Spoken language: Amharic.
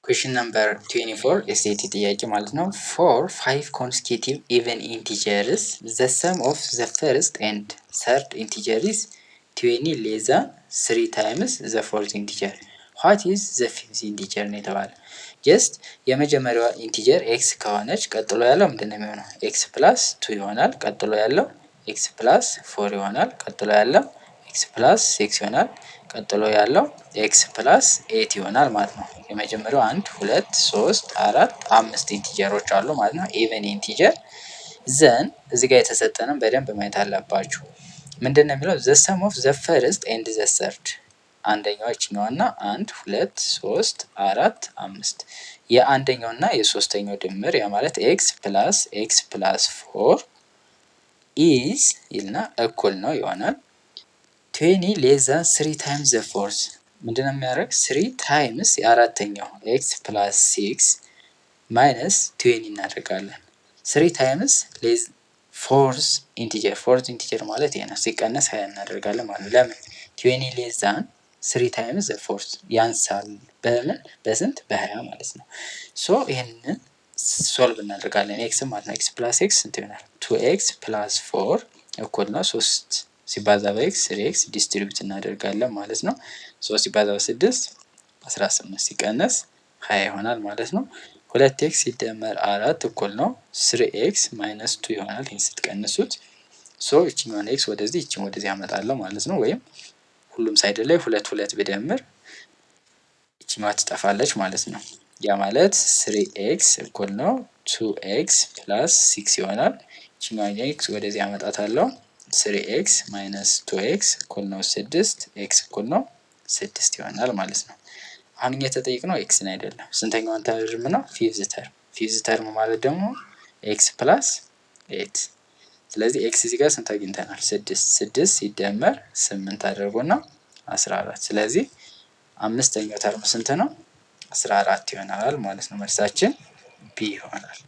Question number 24 SAT ጥያቄ ማለት ነው። For 5 consecutive even integers, the sum of the first and third integer is 20 less than 3 times the fourth integer. What is the fifth integer ነው የተባለ። ጀስት የመጀመሪያዋ ኢንቲጀር ኤክስ ከሆነች ቀጥሎ ያለው ምንድን ነው የሚሆነው? ኤክስ ፕላስ 2 ይሆናል። ቀጥሎ ያለው ኤክስ ፕላስ 4 ይሆናል። ቀጥሎ ያለው ኤክስ ፕላስ 6 ይሆናል። ቀጥሎ ያለው ኤክስ ፕላስ 8 ይሆናል ማለት ነው። የመጀመሪያው 1 2 3 4 5 ኢንቲጀሮች አሉ ማለት ነው። ኢቨን ኢንቲጀር ዘን እዚህ ጋር የተሰጠንን በደንብ ማየት አለባችሁ። ምንድነው የሚለው? ዘ ሰም ኦፍ ዘ ፈርስት ኤንድ ዘ ሰርድ አንደኛው እችኛዋና 1 2 3 4 5 የአንደኛውና የሶስተኛው ድምር ያ ማለት ኤክስ ፕላስ 4 ኢዝ ይልና እኩል ነው ይሆናል 20 ሌስ ዛን 3 ታይምስ ዘ ፎርዝ ምንድነው የሚያደርግ 3 ታይምስ የአራተኛው ኤክስ ፕላስ 6 ማይነስ 20 እናደርጋለን። 3 ታይምስ ሌስ ፎርዝ ኢንቲጀር ማለት ይሄ ነው። ሲቀነስ 20 እናደርጋለን ማለት ነው። ለምን 20 ሌስ ዛን 3 ታይምስ ዘ ፎርዝ ያንሳል። በምን በስንት በ20 ማለት ነው። ሶ ይሄንን ሶልቭ እናደርጋለን። ኤክስ ማለት ነው። ኤክስ ፕላስ ኤክስ ስንት ይሆናል? 2x ፕላስ 4 እኩል ነው 3 ሲባዛ በኤክስ 3x ዲስትሪቢዩት እናደርጋለን ማለት ነው። 3 ሲባዛ በ6 18 ሲቀነስ 20 ይሆናል ማለት ነው። 2x ሲደመር 4 እኩል ነው 3x ማይነስ 2 ይሆናል። ይሄን ስትቀንሱት ሶ እቺኛውን ኤክስ ወደዚህ እቺን ወደዚህ አመጣለሁ ማለት ነው። ወይም ሁሉም ሳይድ ላይ 2 ብደምር እቺኛዋ ትጠፋለች ማለት ነው። ያ ማለት 3x እኩል ነው 2x ፕላስ 6 ይሆናል። እቺኛዋን ኤክስ ወደዚህ አመጣታለሁ 3x ማይነስ 2x እኩል ነው 6 x እኩል ነው 6 ይሆናል ማለት ነው። አሁን እኛ የተጠየቅነው ኤክስን አይደለም። ስንተኛዋን ተርም ነው? ፊፍዝ ተርም ማለት ደግሞ x ፕላስ 8። ስለዚህ x እዚህ ጋር ስንት አግኝተናል? 6 ሲደመር 8 አድርጎና 14። ስለዚህ አምስተኛው ተርም ስንት ነው? 14 ይሆናል ማለት ነው። መልሳችን ቢ ይሆናል።